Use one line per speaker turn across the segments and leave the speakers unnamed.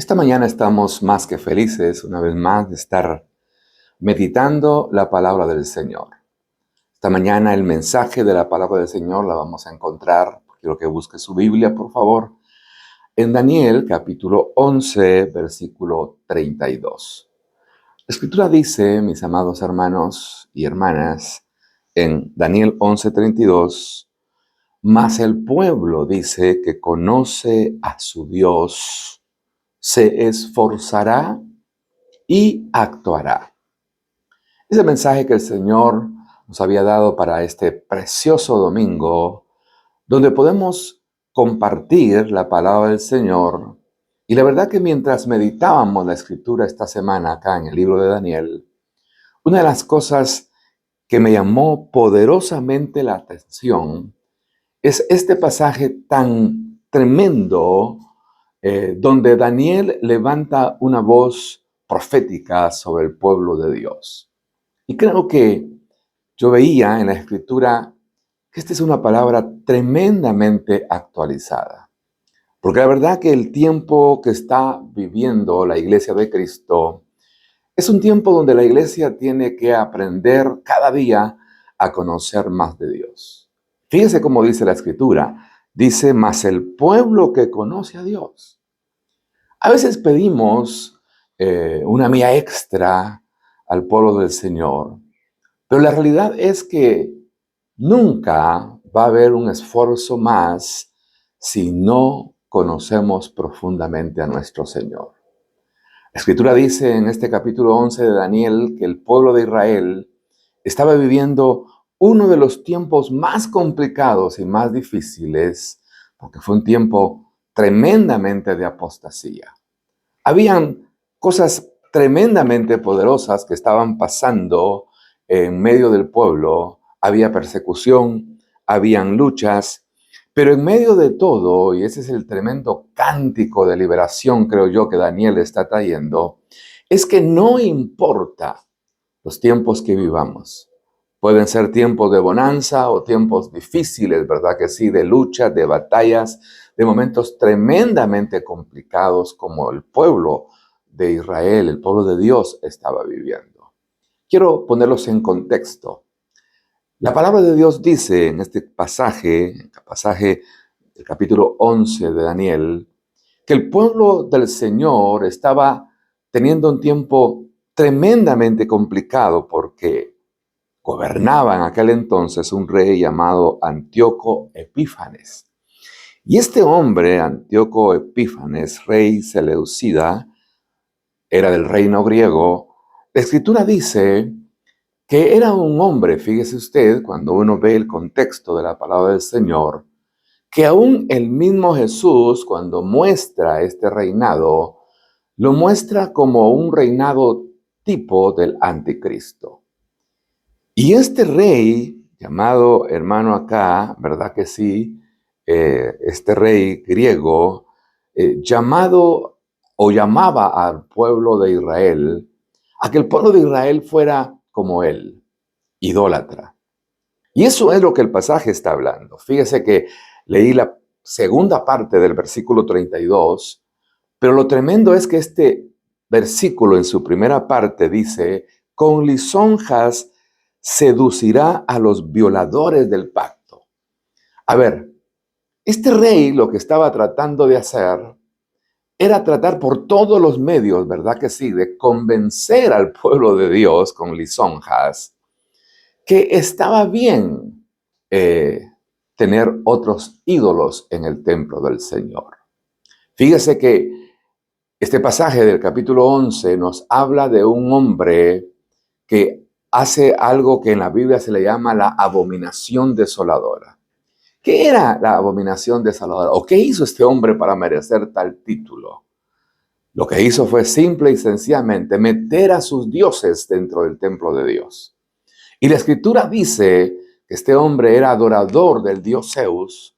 Esta mañana estamos más que felices, una vez más, de estar meditando la palabra del Señor. Esta mañana el mensaje de la palabra del Señor la vamos a encontrar, quiero que busque su Biblia, por favor, en Daniel capítulo 11, versículo 32. La Escritura dice, mis amados hermanos y hermanas, en Daniel 11:32, mas el pueblo dice que conoce a su Dios, se esforzará y actuará. Es el mensaje que el Señor nos había dado para este precioso domingo, donde podemos compartir la palabra del Señor. Y la verdad que mientras meditábamos la Escritura esta semana acá en el libro de Daniel, una de las cosas que me llamó poderosamente la atención es este pasaje tan tremendo donde Daniel levanta una voz profética sobre el pueblo de Dios. Y creo que yo veía en la Escritura que esta es una palabra tremendamente actualizada. Porque la verdad que el tiempo que está viviendo la Iglesia de Cristo es un tiempo donde la Iglesia tiene que aprender cada día a conocer más de Dios. Fíjese cómo dice la Escritura. Dice, mas el pueblo que conoce a Dios. A veces pedimos una mía extra al pueblo del Señor, pero la realidad es que nunca va a haber un esfuerzo más si no conocemos profundamente a nuestro Señor. La Escritura dice en este capítulo 11 de Daniel que el pueblo de Israel estaba viviendo uno de los tiempos más complicados y más difíciles, porque fue un tiempo tremendamente de apostasía. Habían cosas tremendamente poderosas que estaban pasando en medio del pueblo. Había persecución, habían luchas, pero en medio de todo, y ese es el tremendo cántico de liberación, creo yo, que Daniel está trayendo, es que no importa los tiempos que vivamos. Pueden ser tiempos de bonanza o tiempos difíciles, ¿verdad que sí? De lucha, de batallas, de momentos tremendamente complicados como el pueblo de Israel, el pueblo de Dios estaba viviendo. Quiero ponerlos en contexto. La palabra de Dios dice en este pasaje del capítulo 11 de Daniel, que el pueblo del Señor estaba teniendo un tiempo tremendamente complicado porque gobernaba en aquel entonces un rey llamado Antíoco Epífanes. Y este hombre, Antíoco Epífanes, rey seleucida, era del reino griego. La Escritura dice que era un hombre, fíjese usted, cuando uno ve el contexto de la palabra del Señor, que aún el mismo Jesús, cuando muestra este reinado, lo muestra como un reinado tipo del anticristo. Y este rey, llamado hermano acá, ¿verdad que sí? Este rey griego, llamado o llamaba al pueblo de Israel, a que el pueblo de Israel fuera como él, idólatra. Y eso es lo que el pasaje está hablando. Fíjese que leí la segunda parte del versículo 32, pero lo tremendo es que este versículo en su primera parte dice, con lisonjas seducirá a los violadores del pacto. A ver, este rey lo que estaba tratando de hacer era tratar por todos los medios, ¿verdad que sí?, de convencer al pueblo de Dios con lisonjas que estaba bien tener otros ídolos en el templo del Señor. Fíjese que este pasaje del capítulo 11 nos habla de un hombre que hace algo que en la Biblia se le llama la abominación desoladora. ¿Qué era la abominación desoladora? ¿O qué hizo este hombre para merecer tal título? Lo que hizo fue simple y sencillamente meter a sus dioses dentro del templo de Dios. Y la Escritura dice que este hombre era adorador del dios Zeus,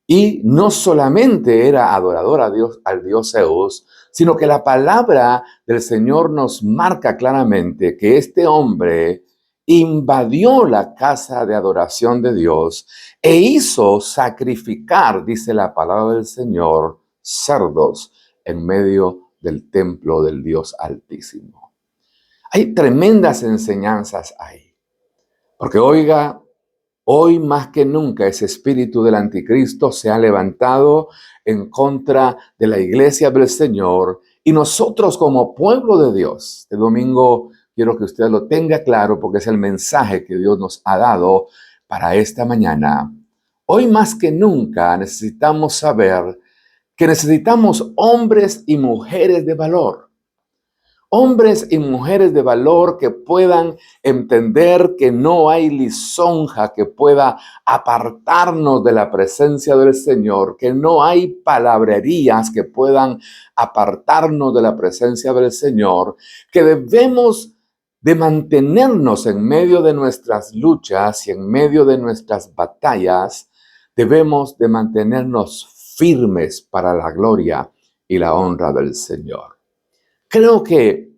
y no solamente era adorador al dios Zeus, sino que la palabra del Señor nos marca claramente que este hombre invadió la casa de adoración de Dios e hizo sacrificar, dice la palabra del Señor, cerdos en medio del templo del Dios Altísimo. Hay tremendas enseñanzas ahí. Porque oiga, hoy más que nunca ese espíritu del anticristo se ha levantado en contra de la iglesia del Señor, y nosotros como pueblo de Dios, este domingo quiero que usted lo tenga claro porque es el mensaje que Dios nos ha dado para esta mañana. Hoy más que nunca necesitamos saber que necesitamos hombres y mujeres de valor. Hombres y mujeres de valor que puedan entender que no hay lisonja que pueda apartarnos de la presencia del Señor, que no hay palabrerías que puedan apartarnos de la presencia del Señor, que debemos de mantenernos en medio de nuestras luchas y en medio de nuestras batallas, debemos de mantenernos firmes para la gloria y la honra del Señor. Creo que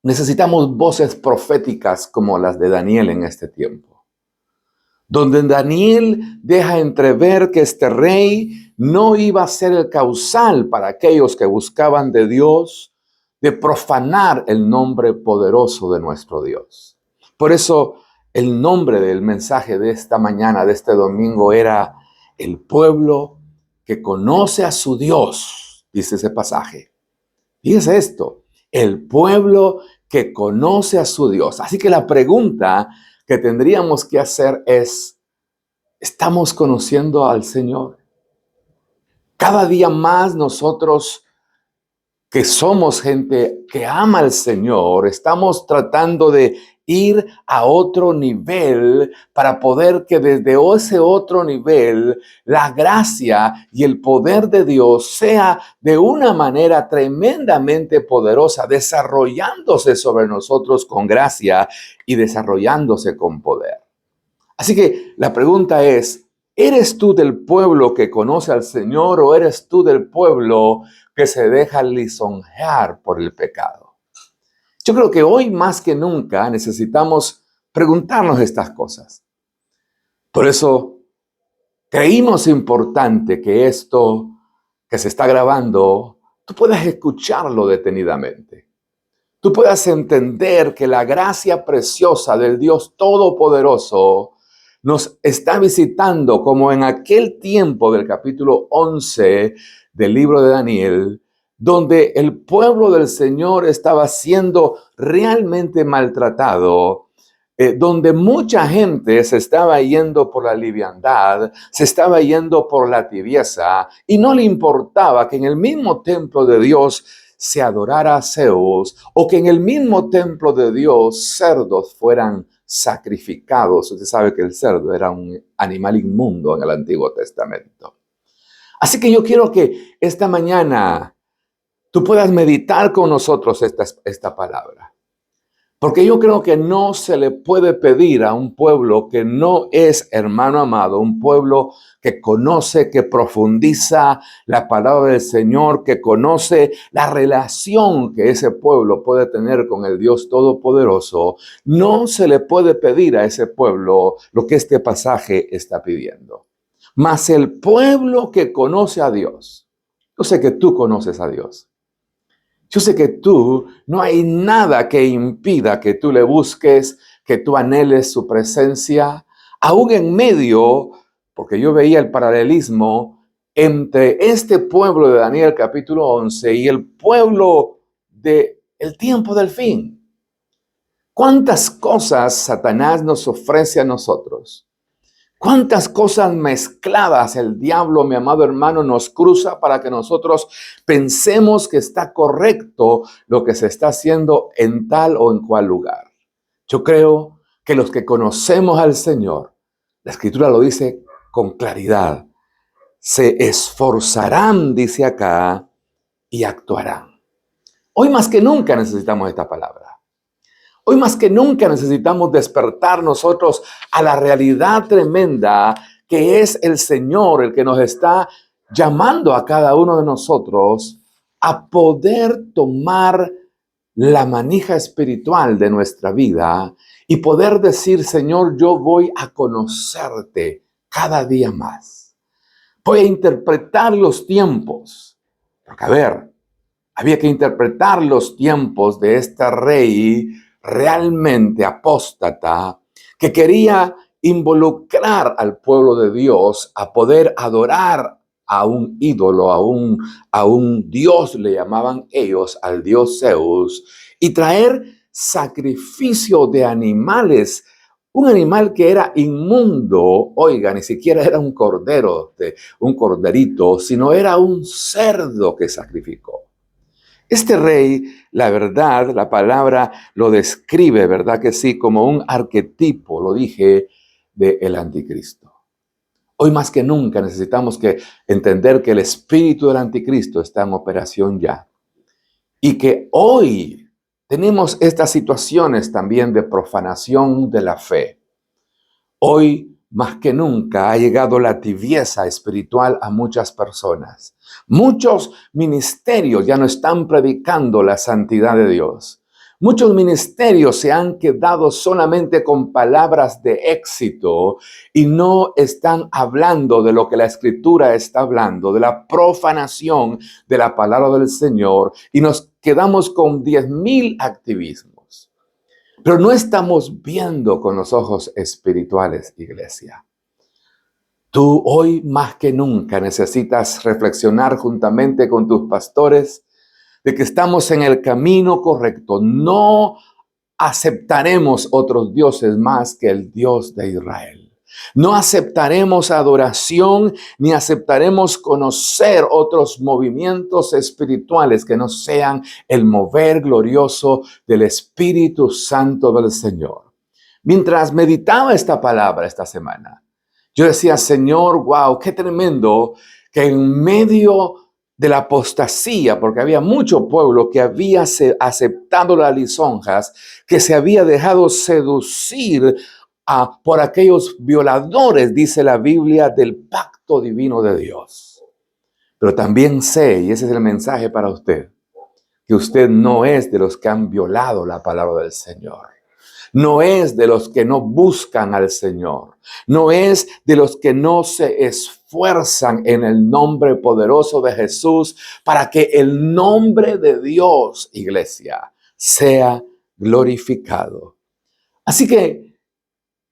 necesitamos voces proféticas como las de Daniel en este tiempo, donde Daniel deja entrever que este rey no iba a ser el causal para aquellos que buscaban de Dios de profanar el nombre poderoso de nuestro Dios. Por eso el nombre del mensaje de esta mañana, de este domingo, era el pueblo que conoce a su Dios, dice ese pasaje. Y es esto, el pueblo que conoce a su Dios. Así que la pregunta que tendríamos que hacer es, ¿estamos conociendo al Señor? Cada día más nosotros que somos gente que ama al Señor, estamos tratando de ir a otro nivel para poder que desde ese otro nivel la gracia y el poder de Dios sea de una manera tremendamente poderosa, desarrollándose sobre nosotros con gracia y desarrollándose con poder. Así que la pregunta es, ¿eres tú del pueblo que conoce al Señor o eres tú del pueblo que se deja lisonjear por el pecado? Yo creo que hoy más que nunca necesitamos preguntarnos estas cosas. Por eso creímos importante que esto que se está grabando, tú puedas escucharlo detenidamente. Tú puedas entender que la gracia preciosa del Dios Todopoderoso nos está visitando como en aquel tiempo del capítulo 11 del libro de Daniel, donde el pueblo del Señor estaba siendo realmente maltratado, donde mucha gente se estaba yendo por la liviandad, se estaba yendo por la tibieza y no le importaba que en el mismo templo de Dios se adorara a Zeus o que en el mismo templo de Dios cerdos fueran sacrificados. Usted sabe que el cerdo era un animal inmundo en el Antiguo Testamento. Así que yo quiero que esta mañana tú puedas meditar con nosotros esta palabra. Porque yo creo que no se le puede pedir a un pueblo que no es hermano amado, un pueblo que conoce, que profundiza la palabra del Señor, que conoce la relación que ese pueblo puede tener con el Dios Todopoderoso. No se le puede pedir a ese pueblo lo que este pasaje está pidiendo. Mas el pueblo que conoce a Dios, yo sé que tú conoces a Dios. Yo sé que tú, no hay nada que impida que tú le busques, que tú anheles su presencia, aún en medio, porque yo veía el paralelismo entre este pueblo de Daniel capítulo 11 y el pueblo del tiempo del fin. ¿Cuántas cosas Satanás nos ofrece a nosotros? ¿Cuántas cosas mezcladas el diablo, mi amado hermano, nos cruza para que nosotros pensemos que está correcto lo que se está haciendo en tal o en cual lugar? Yo creo que los que conocemos al Señor, la Escritura lo dice con claridad, se esforzarán, dice acá, y actuarán. Hoy más que nunca necesitamos esta palabra. Hoy más que nunca necesitamos despertar nosotros a la realidad tremenda que es el Señor, el que nos está llamando a cada uno de nosotros a poder tomar la manija espiritual de nuestra vida y poder decir, Señor, yo voy a conocerte cada día más. Voy a interpretar los tiempos. Porque a ver, Había que interpretar los tiempos de este rey realmente apóstata que quería involucrar al pueblo de Dios a poder adorar a un ídolo, a un dios, le llamaban ellos, al dios Zeus, y traer sacrificio de animales. Un animal que era inmundo, oiga, ni siquiera era un cordero, un corderito, sino era un cerdo que sacrificó. Este rey, la verdad, la palabra lo describe, ¿verdad que sí? Como un arquetipo, lo dije, del anticristo. Hoy más que nunca necesitamos que entender que el espíritu del anticristo está en operación ya. Y que hoy tenemos estas situaciones también de profanación de la fe. Hoy más que nunca ha llegado la tibieza espiritual a muchas personas. Muchos ministerios ya no están predicando la santidad de Dios. Muchos ministerios se han quedado solamente con palabras de éxito y no están hablando de lo que la Escritura está hablando, de la profanación de la palabra del Señor, y nos quedamos con 10,000 activismos. Pero no estamos viendo con los ojos espirituales, iglesia. Tú hoy más que nunca necesitas reflexionar juntamente con tus pastores de que estamos en el camino correcto. No aceptaremos otros dioses más que el Dios de Israel. No aceptaremos adoración ni aceptaremos conocer otros movimientos espirituales que no sean el mover glorioso del Espíritu Santo del Señor. Mientras meditaba esta palabra esta semana, yo decía, Señor, wow, qué tremendo que en medio de la apostasía, porque había mucho pueblo que había aceptado las lisonjas, que se había dejado seducir por aquellos violadores, dice la Biblia, del pacto divino de Dios. Pero también sé, y ese es el mensaje para usted, que usted no es de los que han violado la palabra del Señor. No es de los que no buscan al Señor. No es de los que no se esfuerzan en el nombre poderoso de Jesús para que el nombre de Dios, iglesia, sea glorificado. Así que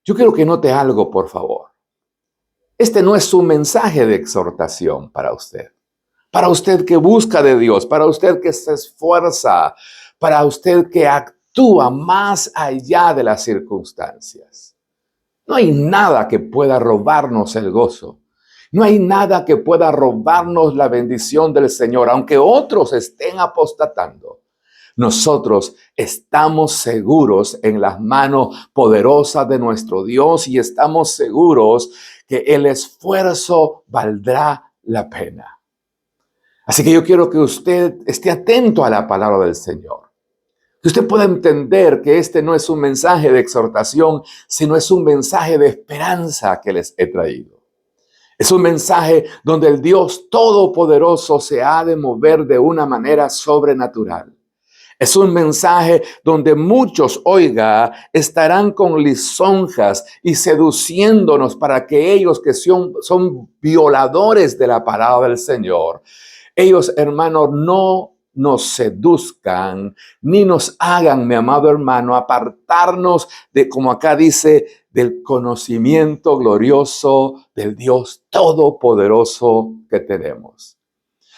yo quiero que note algo, por favor. Este no es un mensaje de exhortación para usted. Para usted que busca de Dios, para usted que se esfuerza, para usted que actúa más allá de las circunstancias. No hay nada que pueda robarnos el gozo. No hay nada que pueda robarnos la bendición del Señor, aunque otros estén apostatando. Nosotros estamos seguros en las manos poderosas de nuestro Dios y estamos seguros que el esfuerzo valdrá la pena. Así que yo quiero que usted esté atento a la palabra del Señor. Que usted pueda entender que este no es un mensaje de exhortación, sino es un mensaje de esperanza que les he traído. Es un mensaje donde el Dios Todopoderoso se ha de mover de una manera sobrenatural. Es un mensaje donde muchos, oiga, estarán con lisonjas y seduciéndonos para que ellos que son violadores de la palabra del Señor, ellos, hermanos, no nos seduzcan, ni nos hagan, mi amado hermano, apartarnos de, como acá dice, del conocimiento glorioso del Dios Todopoderoso que tenemos.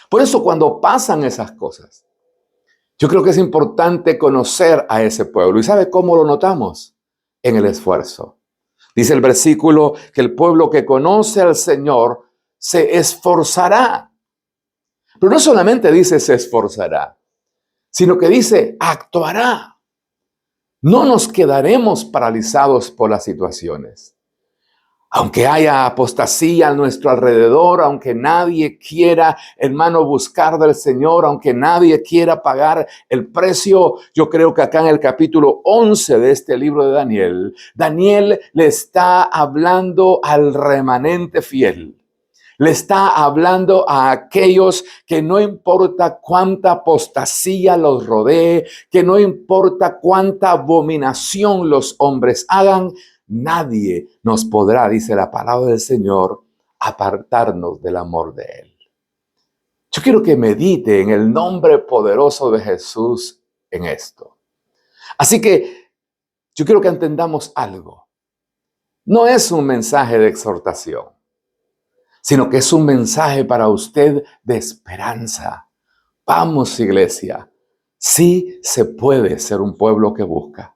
Por eso cuando pasan esas cosas, yo creo que es importante conocer a ese pueblo. ¿Y sabe cómo lo notamos? En el esfuerzo. Dice el versículo que el pueblo que conoce al Señor se esforzará. Pero no solamente dice se esforzará, sino que dice actuará. No nos quedaremos paralizados por las situaciones. Aunque haya apostasía a nuestro alrededor, aunque nadie quiera, hermano, buscar del Señor, aunque nadie quiera pagar el precio, yo creo que acá en el capítulo 11 de este libro de Daniel, Daniel le está hablando al remanente fiel. Le está hablando a aquellos que no importa cuánta apostasía los rodee, que no importa cuánta abominación los hombres hagan, nadie nos podrá, dice la palabra del Señor, apartarnos del amor de Él. Yo quiero que medite en el nombre poderoso de Jesús en esto. Así que yo quiero que entendamos algo. No es un mensaje de exhortación, sino que es un mensaje para usted de esperanza. Vamos, iglesia. Sí se puede ser un pueblo que busca.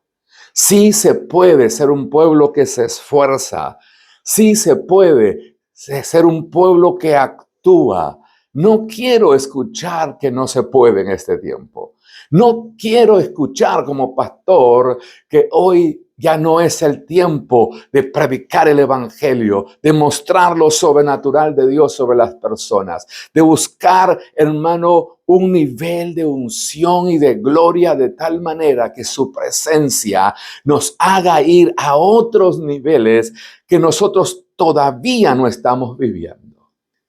Sí se puede ser un pueblo que se esfuerza. Sí se puede ser un pueblo que actúa. No quiero escuchar que no se puede en este tiempo. No quiero escuchar como pastor que hoy ya no es el tiempo de predicar el evangelio, de mostrar lo sobrenatural de Dios sobre las personas, de buscar, hermano, un nivel de unción y de gloria de tal manera que su presencia nos haga ir a otros niveles que nosotros todavía no estamos viviendo.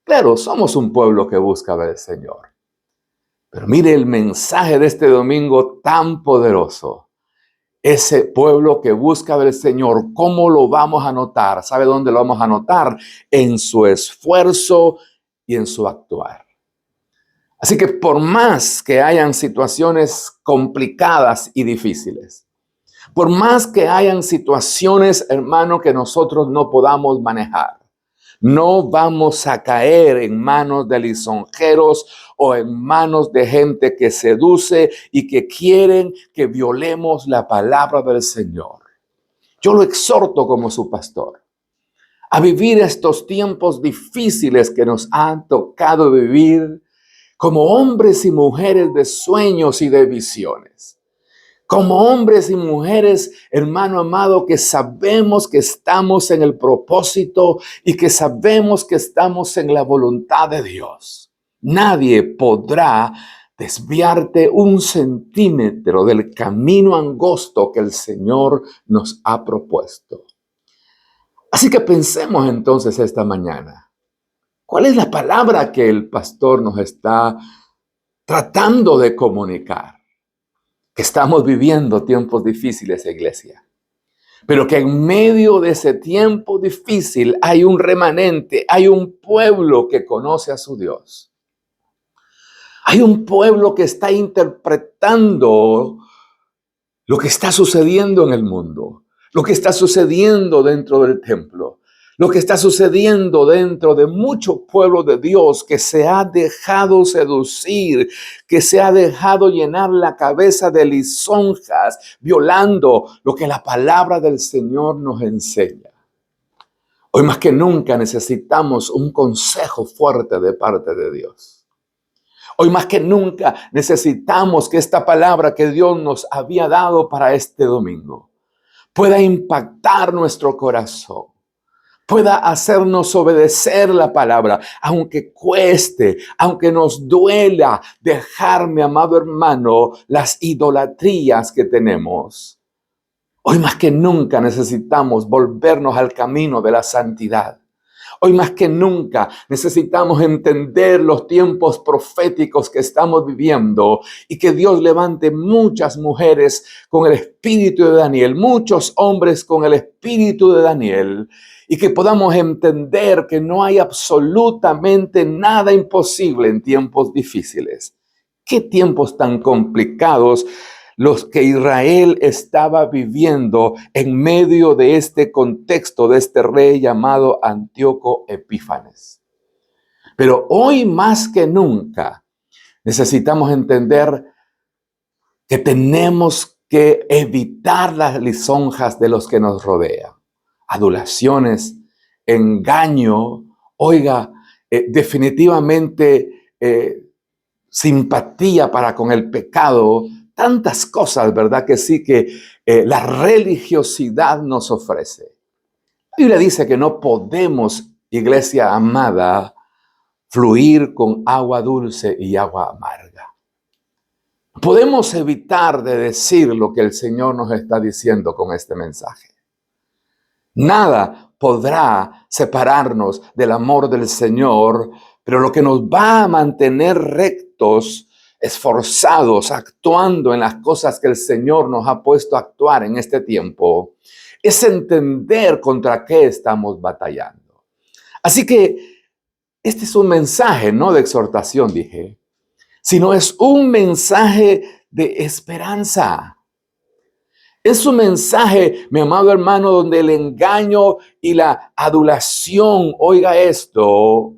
Claro, somos un pueblo que busca ver al Señor. Pero mire el mensaje de este domingo tan poderoso. Ese pueblo que busca ver al Señor, ¿cómo lo vamos a notar? ¿Sabe dónde lo vamos a notar? En su esfuerzo y en su actuar. Así que por más que hayan situaciones complicadas y difíciles, por más que hayan situaciones, hermano, que nosotros no podamos manejar, no vamos a caer en manos de lisonjeros o en manos de gente que seduce y que quieren que violemos la palabra del Señor. Yo lo exhorto como su pastor a vivir estos tiempos difíciles que nos han tocado vivir como hombres y mujeres de sueños y de visiones. Como hombres y mujeres, hermano amado, que sabemos que estamos en el propósito y que sabemos que estamos en la voluntad de Dios. Nadie podrá desviarte un centímetro del camino angosto que el Señor nos ha propuesto. Así que pensemos entonces esta mañana. ¿Cuál es la palabra que el pastor nos está tratando de comunicar? Que estamos viviendo tiempos difíciles, iglesia. Pero que en medio de ese tiempo difícil hay un remanente, hay un pueblo que conoce a su Dios. Hay un pueblo que está interpretando lo que está sucediendo en el mundo, lo que está sucediendo dentro del templo, lo que está sucediendo dentro de muchos pueblos de Dios que se ha dejado seducir, que se ha dejado llenar la cabeza de lisonjas, violando lo que la palabra del Señor nos enseña. Hoy más que nunca necesitamos un consejo fuerte de parte de Dios. Hoy más que nunca necesitamos que esta palabra que Dios nos había dado para este domingo pueda impactar nuestro corazón, pueda hacernos obedecer la palabra, aunque cueste, aunque nos duela dejar, mi amado hermano, las idolatrías que tenemos. Hoy más que nunca necesitamos volvernos al camino de la santidad. Hoy más que nunca necesitamos entender los tiempos proféticos que estamos viviendo y que Dios levante muchas mujeres con el espíritu de Daniel, muchos hombres con el espíritu de Daniel, y que podamos entender que no hay absolutamente nada imposible en tiempos difíciles. ¿Qué tiempos tan complicados los que Israel estaba viviendo en medio de este contexto de este rey llamado Antíoco Epífanes? Pero hoy más que nunca necesitamos entender que tenemos que evitar las lisonjas de los que nos rodean. Adulaciones, engaño, oiga, definitivamente simpatía para con el pecado, tantas cosas, ¿verdad? Que sí que la religiosidad nos ofrece. La Biblia dice que no podemos, iglesia amada, fluir con agua dulce y agua amarga. Podemos evitar de decir lo que el Señor nos está diciendo con este mensaje. Nada podrá separarnos del amor del Señor, pero lo que nos va a mantener rectos, esforzados, actuando en las cosas que el Señor nos ha puesto a actuar en este tiempo, es entender contra qué estamos batallando. Así que este es un mensaje, no de exhortación, dije, sino es un mensaje de esperanza. Es un mensaje, mi amado hermano, donde el engaño y la adulación, oiga esto,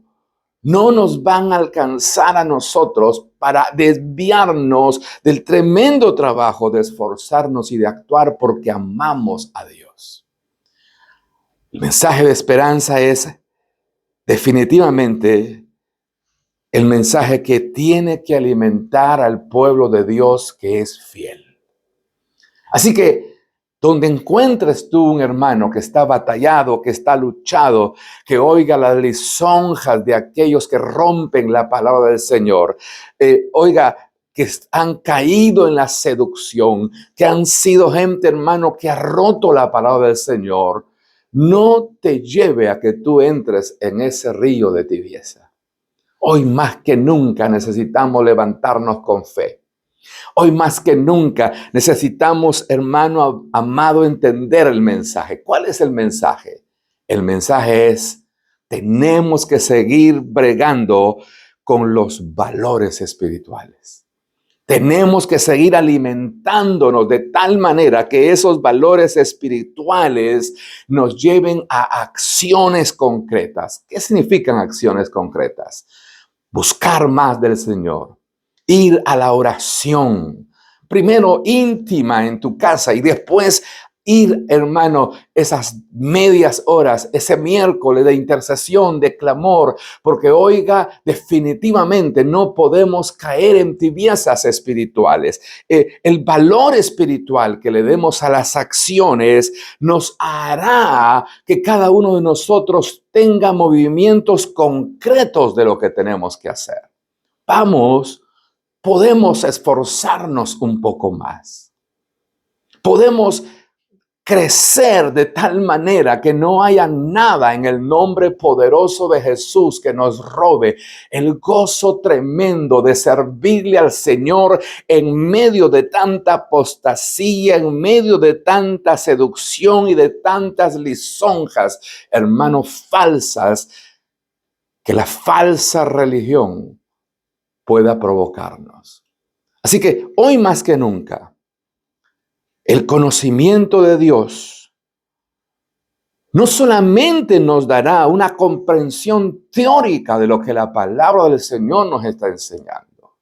no nos van a alcanzar a nosotros para desviarnos del tremendo trabajo de esforzarnos y de actuar porque amamos a Dios. El mensaje de esperanza es definitivamente el mensaje que tiene que alimentar al pueblo de Dios que es fiel. Así que donde encuentres tú un hermano que está batallado, que está luchado, que oiga las lisonjas de aquellos que rompen la palabra del Señor, oiga, que han caído en la seducción, que han sido gente, hermano, que ha roto la palabra del Señor, no te lleve a que tú entres en ese río de tibieza. Hoy más que nunca necesitamos levantarnos con fe. Hoy más que nunca necesitamos, hermano amado, entender el mensaje. ¿Cuál es el mensaje? El mensaje es, tenemos que seguir bregando con los valores espirituales. Tenemos que seguir alimentándonos de tal manera que esos valores espirituales nos lleven a acciones concretas. ¿Qué significan acciones concretas? Buscar más del Señor. Ir a la oración, primero íntima en tu casa y después ir, hermano, esas medias horas, ese miércoles de intercesión, de clamor, porque oiga, definitivamente no podemos caer en tibiezas espirituales. El valor espiritual que le demos a las acciones nos hará que cada uno de nosotros tenga movimientos concretos de lo que tenemos que hacer. Podemos esforzarnos un poco más. Podemos crecer de tal manera que no haya nada en el nombre poderoso de Jesús que nos robe el gozo tremendo de servirle al Señor en medio de tanta apostasía, en medio de tanta seducción y de tantas lisonjas, hermanos, falsas, que la falsa religión pueda provocarnos. Así que hoy más que nunca, el conocimiento de Dios no solamente nos dará una comprensión teórica de lo que la palabra del Señor nos está enseñando.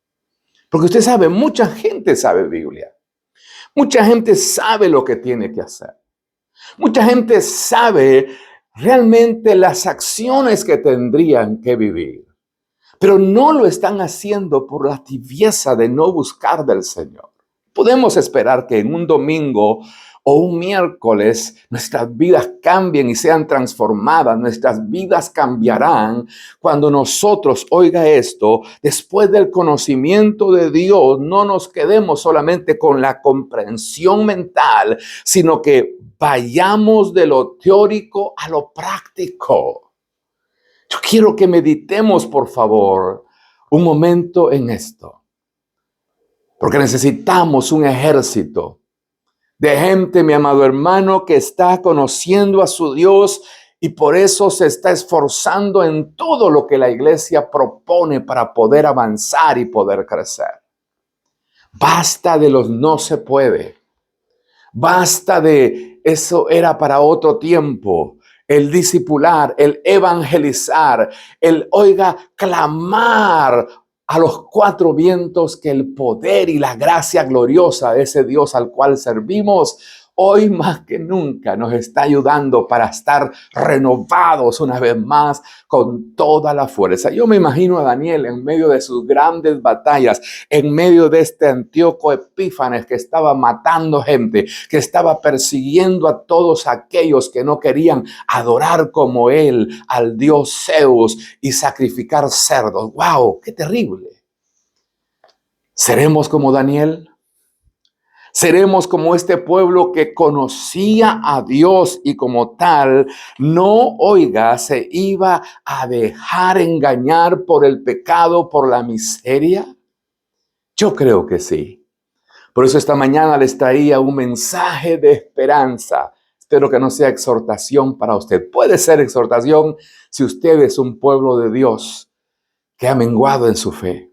Porque usted sabe, mucha gente sabe Biblia. Mucha gente sabe lo que tiene que hacer. Mucha gente sabe realmente las acciones que tendrían que vivir. Pero no lo están haciendo por la tibieza de no buscar del Señor. Podemos esperar que en un domingo o un miércoles nuestras vidas cambien y sean transformadas. Nuestras vidas cambiarán cuando nosotros, oiga esto, después del conocimiento de Dios, no nos quedemos solamente con la comprensión mental, sino que vayamos de lo teórico a lo práctico. Yo quiero que meditemos, por favor, un momento en esto. Porque necesitamos un ejército de gente, mi amado hermano, que está conociendo a su Dios y por eso se está esforzando en todo lo que la iglesia propone para poder avanzar y poder crecer. Basta de los no se puede. Basta de eso era para otro tiempo. El discipular, el evangelizar, el, oiga, clamar a los cuatro vientos que el poder y la gracia gloriosa de ese Dios al cual servimos, hoy más que nunca nos está ayudando para estar renovados una vez más con toda la fuerza. Yo me imagino a Daniel en medio de sus grandes batallas, en medio de este Antíoco Epífanes que estaba matando gente, que estaba persiguiendo a todos aquellos que no querían adorar como él al dios Zeus y sacrificar cerdos. ¡Wow! ¡Qué terrible! ¿Seremos como Daniel? Seremos como este pueblo que conocía a Dios y como tal, no, oiga, se iba a dejar engañar por el pecado, por la miseria. Yo creo que sí. Por eso esta mañana les traía un mensaje de esperanza. pero que no sea exhortación para usted. Puede ser exhortación si usted es un pueblo de Dios que ha menguado en su fe,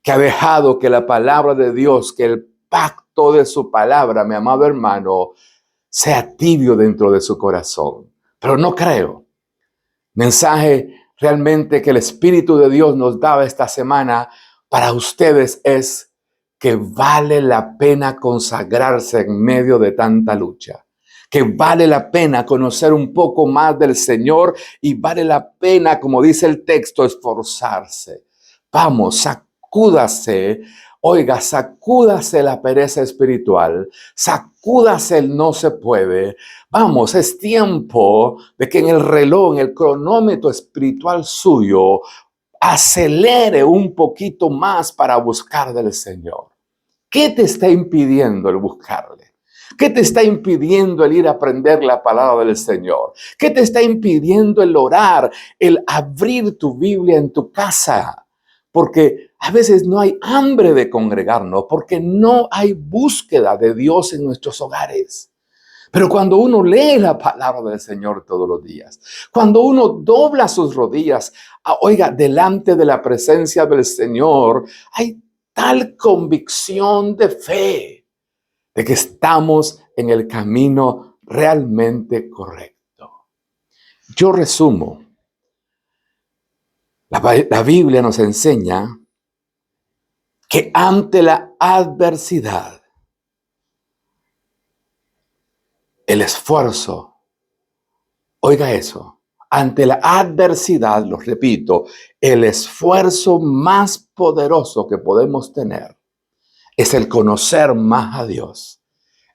que ha dejado que la palabra de Dios, que el pacto de su palabra, mi amado hermano, sea tibio dentro de su corazón. Pero no creo. Mensaje realmente que el Espíritu de Dios nos daba esta semana para ustedes es que vale la pena consagrarse en medio de tanta lucha, que vale la pena conocer un poco más del Señor y vale la pena, como dice el texto, esforzarse. Vamos, sacúdase. Oiga, sacúdase la pereza espiritual, sacúdase el no se puede. Vamos, es tiempo de que en el reloj, en el cronómetro espiritual suyo, acelere un poquito más para buscar del Señor. ¿Qué te está impidiendo el buscarle? ¿Qué te está impidiendo el ir a aprender la palabra del Señor? ¿Qué te está impidiendo el orar, el abrir tu Biblia en tu casa? Porque a veces no hay hambre de congregarnos, porque no hay búsqueda de Dios en nuestros hogares. Pero cuando uno lee la palabra del Señor todos los días, cuando uno dobla sus rodillas, oiga, delante de la presencia del Señor, hay tal convicción de fe de que estamos en el camino realmente correcto. Yo resumo. La Biblia nos enseña que ante la adversidad, el esfuerzo, oiga eso, ante la adversidad, lo repito, el esfuerzo más poderoso que podemos tener es el conocer más a Dios,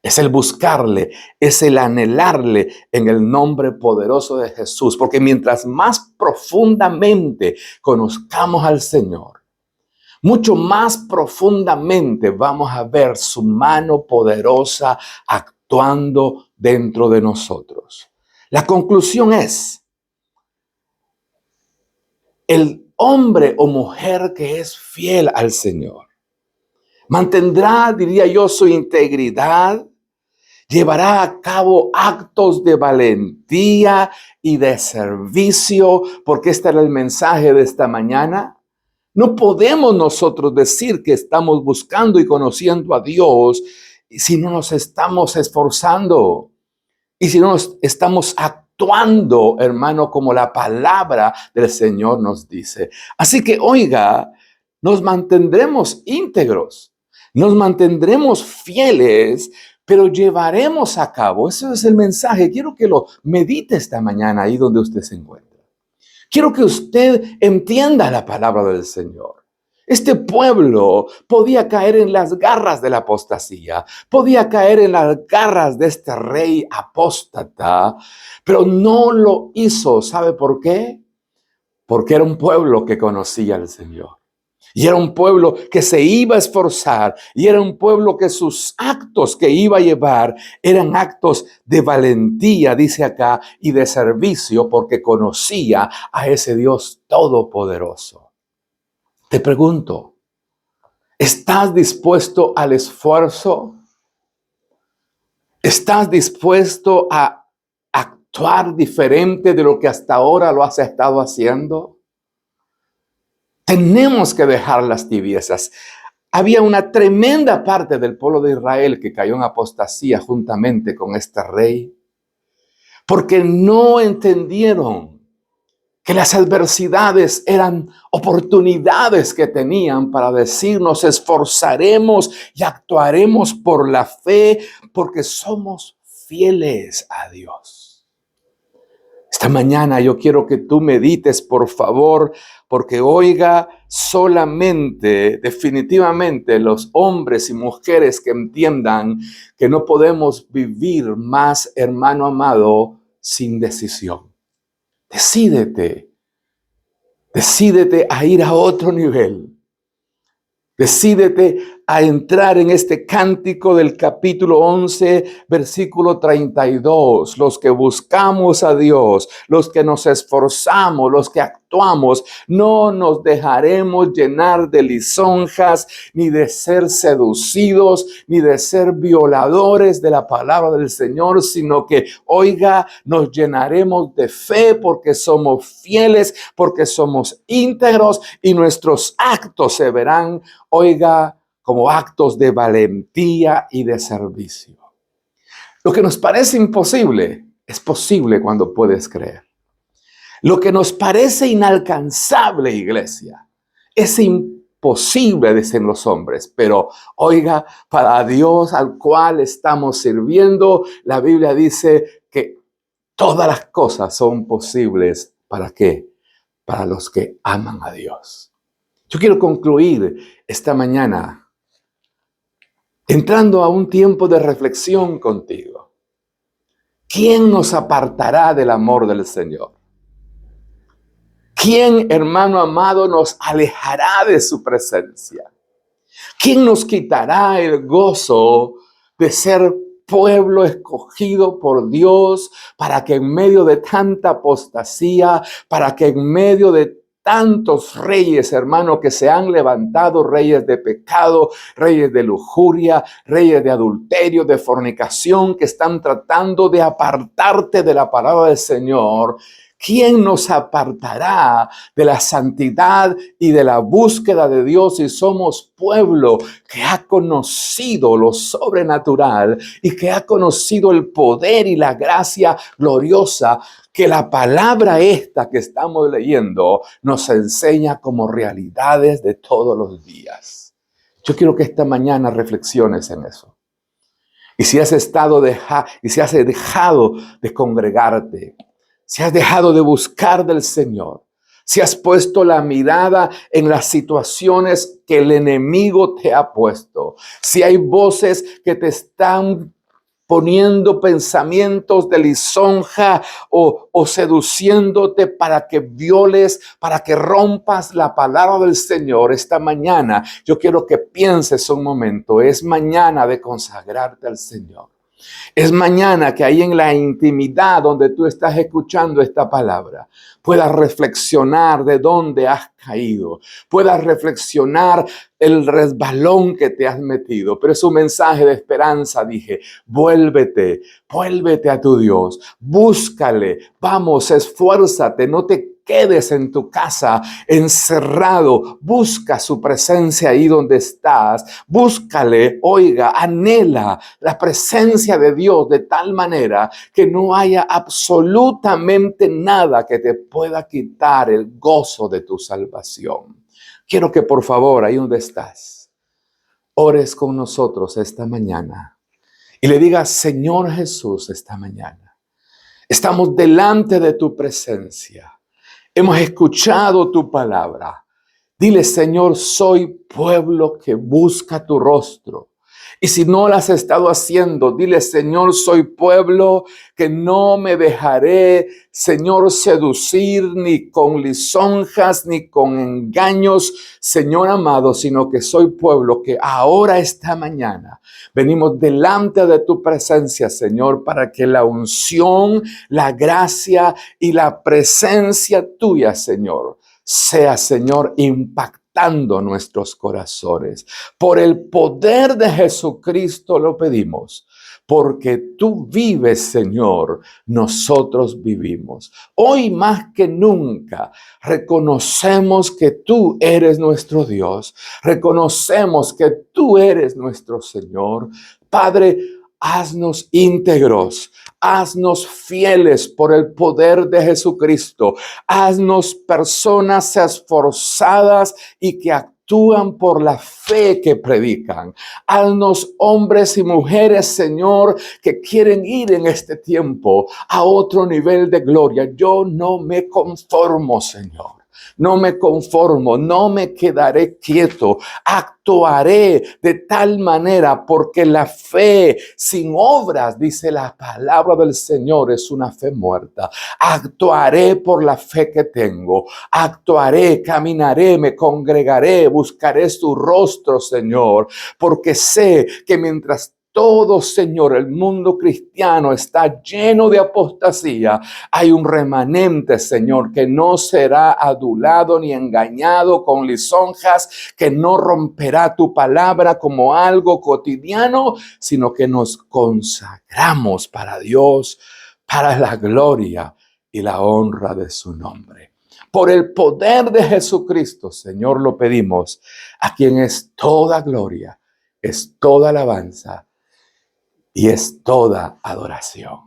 es el buscarle, es el anhelarle en el nombre poderoso de Jesús, porque mientras más profundamente conozcamos al Señor, mucho más profundamente vamos a ver su mano poderosa actuando dentro de nosotros. La conclusión es, el hombre o mujer que es fiel al Señor mantendrá, diría yo, su integridad, llevará a cabo actos de valentía y de servicio, porque este era el mensaje de esta mañana. No podemos nosotros decir que estamos buscando y conociendo a Dios si no nos estamos esforzando y si no nos estamos actuando, hermano, como la palabra del Señor nos dice. Así que, oiga, nos mantendremos íntegros, nos mantendremos fieles, pero llevaremos a cabo. Ese es el mensaje. Quiero que lo medite esta mañana ahí donde usted se encuentra. Quiero que usted entienda la palabra del Señor. Este pueblo podía caer en las garras de la apostasía, podía caer en las garras de este rey apóstata, pero no lo hizo. ¿Sabe por qué? Porque era un pueblo que conocía al Señor. Y era un pueblo que se iba a esforzar. Y era un pueblo que sus actos que iba a llevar eran actos de valentía, dice acá, y de servicio, porque conocía a ese Dios todopoderoso. Te pregunto, ¿estás dispuesto al esfuerzo? ¿Estás dispuesto a actuar diferente de lo que hasta ahora lo has estado haciendo? Tenemos que dejar las tibiezas. Había una tremenda parte del pueblo de Israel que cayó en apostasía juntamente con este rey, porque no entendieron que las adversidades eran oportunidades que tenían para decir, nos esforzaremos y actuaremos por la fe, porque somos fieles a Dios. Esta mañana yo quiero que tú medites, por favor, porque oiga, solamente, definitivamente, los hombres y mujeres que entiendan que no podemos vivir más, hermano amado, sin decisión. Decídete a ir a otro nivel. Decídete a entrar en este cántico del capítulo 11, versículo 32. Los que buscamos a Dios, los que nos esforzamos, los que actuamos, no nos dejaremos llenar de lisonjas, ni de ser seducidos, ni de ser violadores de la palabra del Señor, sino que, oiga, nos llenaremos de fe porque somos fieles, porque somos íntegros y nuestros actos se verán, oiga, como actos de valentía y de servicio. Lo que nos parece imposible es posible cuando puedes creer. Lo que nos parece inalcanzable, iglesia, es imposible, dicen los hombres. Pero, oiga, para Dios al cual estamos sirviendo, la Biblia dice que todas las cosas son posibles. ¿Para qué? Para los que aman a Dios. Yo quiero concluir esta mañana entrando a un tiempo de reflexión contigo. ¿Quién nos apartará del amor del Señor? ¿Quién, hermano amado, nos alejará de su presencia? ¿Quién nos quitará el gozo de ser pueblo escogido por Dios para que en medio de tanta apostasía, para que en medio de tantos reyes, hermano, que se han levantado, reyes de pecado, reyes de lujuria, reyes de adulterio, de fornicación, que están tratando de apartarte de la palabra del Señor? ¿Quién nos apartará de la santidad y de la búsqueda de Dios si somos pueblo que ha conocido lo sobrenatural y que ha conocido el poder y la gracia gloriosa que la palabra esta que estamos leyendo nos enseña como realidades de todos los días? Yo quiero que esta mañana reflexiones en eso. Y si has dejado de congregarte, si has dejado de buscar del Señor, si has puesto la mirada en las situaciones que el enemigo te ha puesto, si hay voces que te están poniendo pensamientos de lisonja o seduciéndote para que violes, para que rompas la palabra del Señor, esta mañana yo quiero que pienses un momento. Es mañana de consagrarte al Señor. Es mañana que ahí en la intimidad donde tú estás escuchando esta palabra, puedas reflexionar de dónde has caído, puedas reflexionar el resbalón que te has metido. Pero es un mensaje de esperanza, dije, vuélvete a tu Dios, búscale, vamos, esfuérzate, no te quedes en tu casa encerrado, busca su presencia ahí donde estás, búscale, oiga, anhela la presencia de Dios de tal manera que no haya absolutamente nada que te pueda quitar el gozo de tu salvación. Quiero que por favor, ahí donde estás, ores con nosotros esta mañana y le digas: Señor Jesús, esta mañana estamos delante de tu presencia. Hemos escuchado tu palabra. Dile: Señor, soy pueblo que busca tu rostro. Y si no lo has estado haciendo, dile: Señor, soy pueblo que no me dejaré, Señor, seducir ni con lisonjas ni con engaños, Señor amado, sino que soy pueblo que ahora, esta mañana, venimos delante de tu presencia, Señor, para que la unción, la gracia y la presencia tuya, Señor, sea, Señor, impactando nuestros corazones. Por el poder de Jesucristo lo pedimos. Porque tú vives, Señor, nosotros vivimos. Hoy más que nunca reconocemos que tú eres nuestro Dios. Reconocemos que tú eres nuestro Señor. Padre, haznos íntegros. Haznos fieles por el poder de Jesucristo. Haznos personas esforzadas y que actúan por la fe que predican. Haznos hombres y mujeres, Señor, que quieren ir en este tiempo a otro nivel de gloria. Yo no me conformo, Señor. No me conformo, no me quedaré quieto. Actuaré de tal manera porque la fe sin obras, dice la palabra del Señor, es una fe muerta. Actuaré por la fe que tengo. Actuaré, caminaré, me congregaré, buscaré su rostro, Señor, porque sé que mientras todo, Señor, el mundo cristiano está lleno de apostasía, hay un remanente, Señor, que no será adulado ni engañado con lisonjas, que no romperá tu palabra como algo cotidiano, sino que nos consagramos para Dios, para la gloria y la honra de su nombre. Por el poder de Jesucristo, Señor, lo pedimos, a quien es toda gloria, es toda alabanza y es toda adoración.